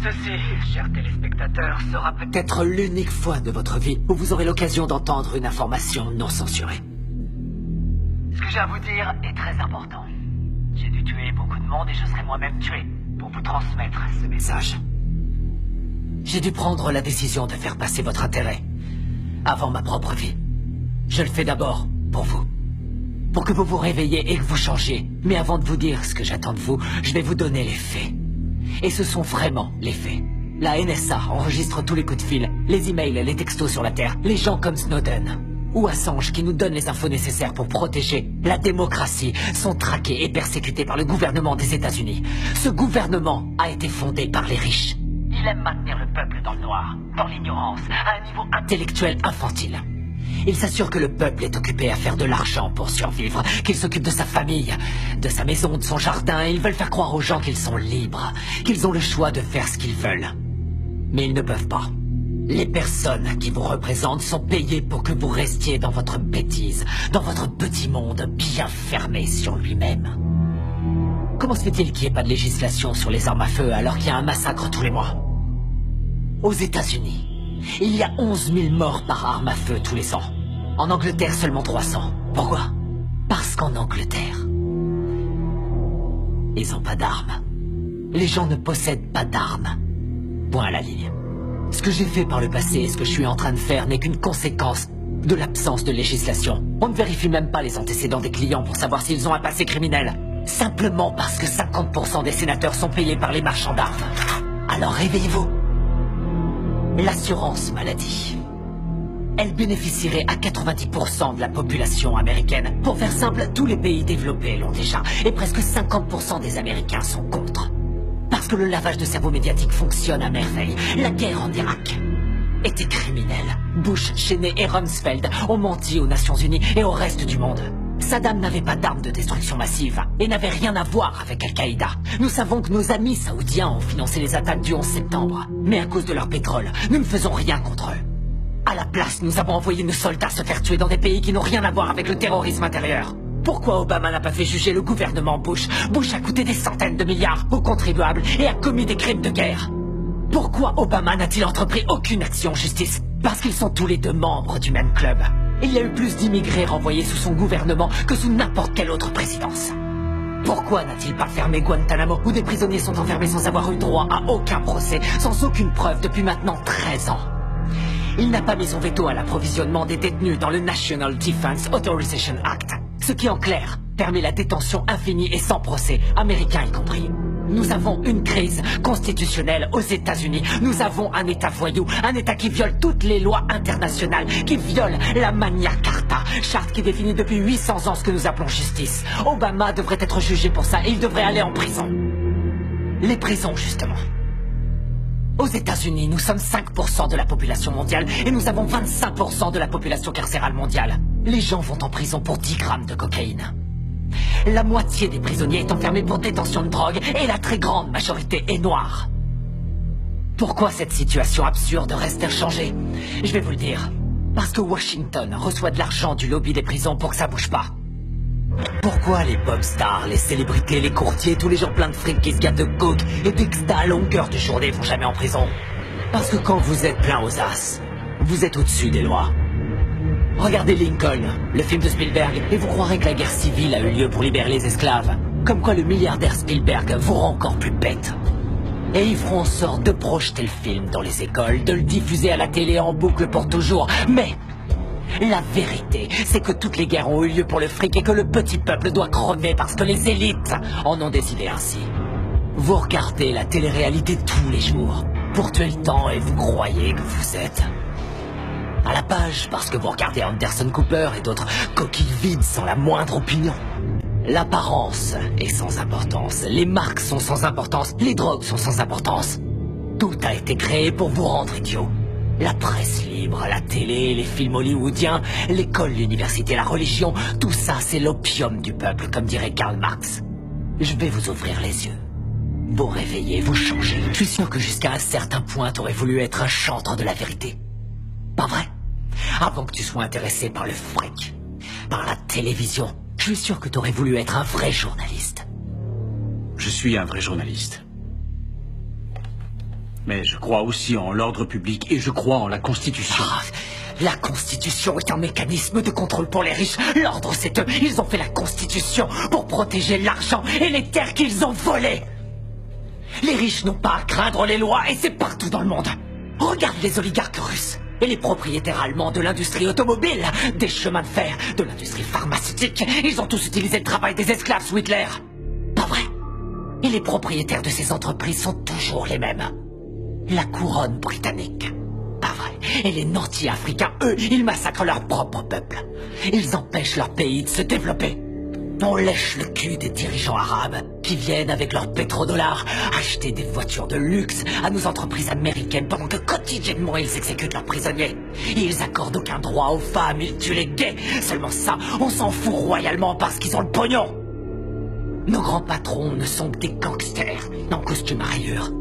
Ceci, chers téléspectateurs, sera peut-être l'unique fois de votre vie où vous aurez l'occasion d'entendre une information non censurée. Ce que j'ai à vous dire est très important. J'ai dû tuer beaucoup de monde et je serai moi-même tué pour vous transmettre ce message. J'ai dû prendre la décision de faire passer votre intérêt avant ma propre vie. Je le fais d'abord pour vous. Pour que vous vous réveillez et que vous changiez. Mais avant de vous dire ce que j'attends de vous, je vais vous donner les faits. Et ce sont vraiment les faits. La NSA enregistre tous les coups de fil, les emails, les textos sur la Terre, les gens comme Snowden ou Assange qui nous donnent les infos nécessaires pour protéger la démocratie sont traqués et persécutés par le gouvernement des États-Unis. Ce gouvernement a été fondé par les riches. Il aime maintenir le peuple dans le noir, dans l'ignorance, à un niveau intellectuel infantile. Il s'assure que le peuple est occupé à faire de l'argent pour survivre, qu'il s'occupe de sa famille, de sa maison, de son jardin, et ils veulent faire croire aux gens qu'ils sont libres, qu'ils ont le choix de faire ce qu'ils veulent. Mais ils ne peuvent pas. Les personnes qui vous représentent sont payées pour que vous restiez dans votre bêtise, dans votre petit monde bien fermé sur lui-même. Comment se fait-il qu'il n'y ait pas de législation sur les armes à feu alors qu'il y a un massacre tous les mois? Aux États-Unis, il y a 11 000 morts par arme à feu tous les ans. En Angleterre, seulement 300. Pourquoi? Parce qu'en Angleterre, ils n'ont pas d'armes. Les gens ne possèdent pas d'armes. Point à la ligne. Ce que j'ai fait par le passé et ce que je suis en train de faire n'est qu'une conséquence de l'absence de législation. On ne vérifie même pas les antécédents des clients pour savoir s'ils ont un passé criminel. Simplement parce que 50% des sénateurs sont payés par les marchands d'armes. Alors réveillez-vous. L'assurance maladie. Elle bénéficierait à 90% de la population américaine. Pour faire simple, tous les pays développés l'ont déjà. Et presque 50% des Américains sont contre. Parce que le lavage de cerveau médiatique fonctionne à merveille. La guerre en Irak était criminelle. Bush, Cheney et Rumsfeld ont menti aux Nations Unies et au reste du monde. Saddam n'avait pas d'armes de destruction massive et n'avait rien à voir avec Al-Qaïda. Nous savons que nos amis saoudiens ont financé les attaques du 11 septembre. Mais à cause de leur pétrole, nous ne faisons rien contre eux. À la place, nous avons envoyé nos soldats se faire tuer dans des pays qui n'ont rien à voir avec le terrorisme intérieur. Pourquoi Obama n'a pas fait juger le gouvernement Bush? Bush a coûté des centaines de milliards aux contribuables et a commis des crimes de guerre. Pourquoi Obama n'a-t-il entrepris aucune action en justice? Parce qu'ils sont tous les deux membres du même club. Il y a eu plus d'immigrés renvoyés sous son gouvernement que sous n'importe quelle autre présidence. Pourquoi n'a-t-il pas fermé Guantanamo, où des prisonniers sont enfermés sans avoir eu droit à aucun procès, sans aucune preuve depuis maintenant 13 ans? Il n'a pas mis son veto à l'approvisionnement des détenus dans le National Defense Authorization Act, ce qui en clair permet la détention infinie et sans procès, américains y compris. Nous avons une crise constitutionnelle aux États-Unis. Nous avons un État voyou, un État qui viole toutes les lois internationales, qui viole la Magna Carta, charte qui définit depuis 800 ans ce que nous appelons justice. Obama devrait être jugé pour ça et il devrait aller en prison. Les prisons, justement. Aux États-Unis, nous sommes 5% de la population mondiale et nous avons 25% de la population carcérale mondiale. Les gens vont en prison pour 10 grammes de cocaïne. La moitié des prisonniers est enfermée pour détention de drogue et la très grande majorité est noire. Pourquoi cette situation absurde reste inchangée? Je vais vous le dire. Parce que Washington reçoit de l'argent du lobby des prisons pour que ça bouge pas. Pourquoi les pop stars, les célébrités, les courtiers, tous les gens pleins de fric qui se gavent de coke et d'exta à longueur de journée vont jamais en prison? Parce que quand vous êtes plein aux as, vous êtes au-dessus des lois. Regardez Lincoln, le film de Spielberg, et vous croirez que la guerre civile a eu lieu pour libérer les esclaves. Comme quoi le milliardaire Spielberg vous rend encore plus bête. Et ils feront en sorte de projeter le film dans les écoles, de le diffuser à la télé en boucle pour toujours. Mais la vérité, c'est que toutes les guerres ont eu lieu pour le fric et que le petit peuple doit crever parce que les élites en ont décidé ainsi. Vous regardez la télé-réalité tous les jours pour tuer le temps et vous croyez que vous êtes à la page parce que vous regardez Anderson Cooper et d'autres coquilles vides sans la moindre opinion. L'apparence est sans importance, les marques sont sans importance, les drogues sont sans importance. Tout a été créé pour vous rendre idiot. La presse libre, la télé, les films hollywoodiens, l'école, l'université, la religion, tout ça c'est l'opium du peuple, comme dirait Karl Marx. Je vais vous ouvrir les yeux. Vous réveiller, vous changer. Je suis sûr que jusqu'à un certain point t'aurais voulu être un chantre de la vérité. Pas vrai? Avant que tu sois intéressé par le fric, par la télévision, je suis sûr que t'aurais voulu être un vrai journaliste. Je suis un vrai journaliste. Mais je crois aussi en l'ordre public et je crois en la Constitution. Ah, la Constitution est un mécanisme de contrôle pour les riches. L'ordre, c'est eux. Ils ont fait la Constitution pour protéger l'argent et les terres qu'ils ont volées. Les riches n'ont pas à craindre les lois et c'est partout dans le monde. Regarde les oligarques russes et les propriétaires allemands de l'industrie automobile, des chemins de fer, de l'industrie pharmaceutique. Ils ont tous utilisé le travail des esclaves sous Hitler. Pas vrai? Et les propriétaires de ces entreprises sont toujours les mêmes. La couronne britannique. Pas vrai. Et les nantis africains, eux, ils massacrent leur propre peuple. Ils empêchent leur pays de se développer. On lèche le cul des dirigeants arabes qui viennent avec leurs pétrodollars acheter des voitures de luxe à nos entreprises américaines pendant que quotidiennement ils exécutent leurs prisonniers. Ils accordent aucun droit aux femmes, ils tuent les gays. Seulement ça, on s'en fout royalement parce qu'ils ont le pognon. Nos grands patrons ne sont que des gangsters en costume à rayures.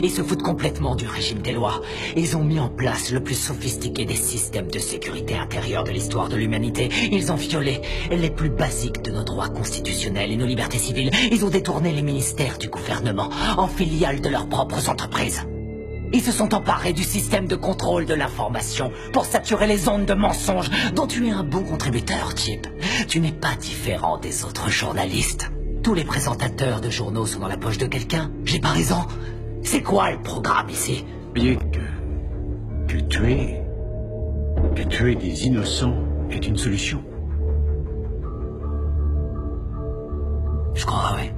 Ils se foutent complètement du régime des lois. Ils ont mis en place le plus sophistiqué des systèmes de sécurité intérieure de l'histoire de l'humanité. Ils ont violé les plus basiques de nos droits constitutionnels et nos libertés civiles. Ils ont détourné les ministères du gouvernement en filiales de leurs propres entreprises. Ils se sont emparés du système de contrôle de l'information pour saturer les ondes de mensonges dont tu es un bon contributeur, Chip. Tu n'es pas différent des autres journalistes. Tous les présentateurs de journaux sont dans la poche de quelqu'un. J'ai pas raison. C'est quoi le programme ici? Croyez que tuer des innocents est une solution. Je crois, oui.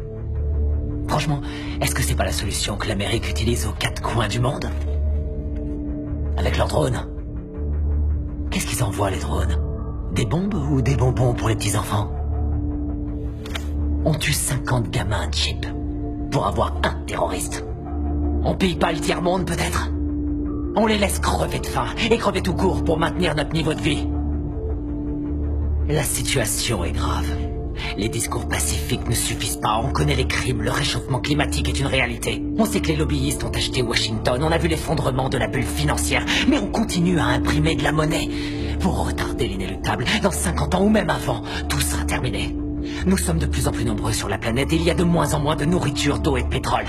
Franchement, est-ce que c'est pas la solution que l'Amérique utilise aux quatre coins du monde? Avec leurs drones. Qu'est-ce qu'ils envoient, les drones? Des bombes ou des bonbons pour les petits-enfants? On tue 50 gamins, Chip, pour avoir un terroriste. On pille pas le tiers-monde, peut-être? On les laisse crever de faim, et crever tout court pour maintenir notre niveau de vie. La situation est grave. Les discours pacifiques ne suffisent pas, on connaît les crimes, le réchauffement climatique est une réalité. On sait que les lobbyistes ont acheté Washington, on a vu l'effondrement de la bulle financière, mais on continue à imprimer de la monnaie. Pour retarder l'inéluctable, dans 50 ans ou même avant, tout sera terminé. Nous sommes de plus en plus nombreux sur la planète et il y a de moins en moins de nourriture, d'eau et de pétrole.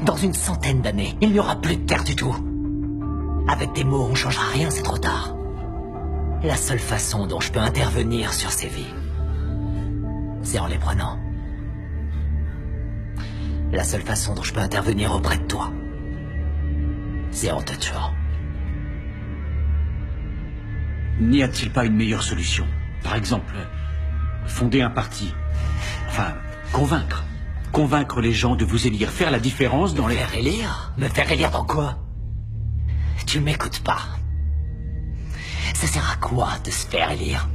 Dans une centaine d'années, il n'y aura plus de terre du tout. Avec des mots, on changera rien, c'est trop tard. La seule façon dont je peux intervenir sur ces vies, c'est en les prenant. La seule façon dont je peux intervenir auprès de toi, c'est en te tuant. N'y a-t-il pas une meilleure solution? Par exemple, fonder un parti. Enfin, convaincre. Convaincre les gens de vous élire. Faire la différence dans les... Faire élire? Me faire élire dans quoi? Tu m'écoutes pas. Ça sert à quoi de se faire élire?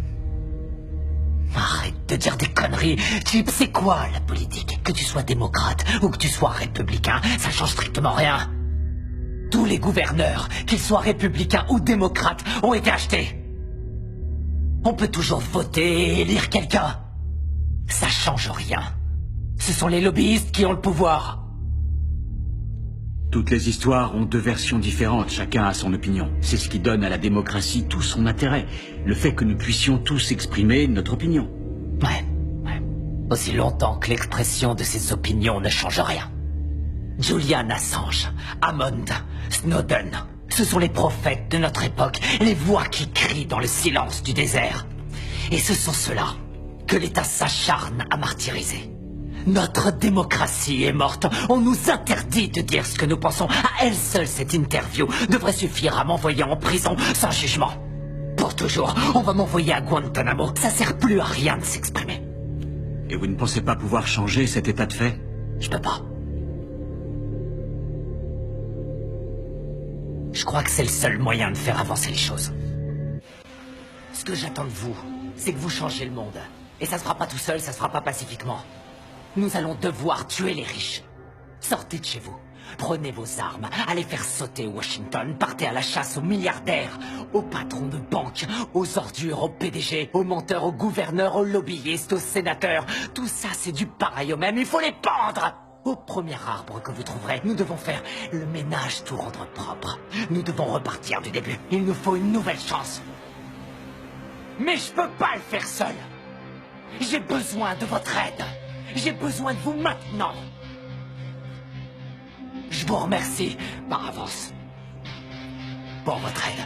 Arrête de dire des conneries. Chip, c'est quoi la politique? Que tu sois démocrate ou que tu sois républicain, ça change strictement rien. Tous les gouverneurs, qu'ils soient républicains ou démocrates, ont été achetés. On peut toujours voter et élire quelqu'un. Ça change rien. Ce sont les lobbyistes qui ont le pouvoir. Toutes les histoires ont deux versions différentes, chacun a son opinion. C'est ce qui donne à la démocratie tout son intérêt. Le fait que nous puissions tous exprimer notre opinion. Ouais. Aussi longtemps que l'expression de ces opinions ne change rien. Julian Assange, Hammond, Snowden, ce sont les prophètes de notre époque, les voix qui crient dans le silence du désert. Et ce sont ceux-là que l'État s'acharne à martyriser. Notre démocratie est morte. On nous interdit de dire ce que nous pensons. À elle seule, cette interview devrait suffire à m'envoyer en prison sans jugement. Pour toujours, on va m'envoyer à Guantanamo. Ça sert plus à rien de s'exprimer. Et vous ne pensez pas pouvoir changer cet état de fait? Je peux pas. Je crois que c'est le seul moyen de faire avancer les choses. Ce que j'attends de vous, c'est que vous changez le monde. Et ça se fera pas tout seul, ça se fera pas pacifiquement. Nous allons devoir tuer les riches. Sortez de chez vous. Prenez vos armes. Allez faire sauter Washington. Partez à la chasse aux milliardaires, aux patrons de banques, aux ordures, aux PDG, aux menteurs, aux gouverneurs, aux lobbyistes, aux sénateurs. Tout ça, c'est du pareil au même. Il faut les pendre. Au premier arbre que vous trouverez, nous devons faire le ménage, tout rendre propre. Nous devons repartir du début. Il nous faut une nouvelle chance. Mais je peux pas le faire seul. J'ai besoin de votre aide. J'ai besoin de vous maintenant. Je Je vous remercie par avance pour votre aide.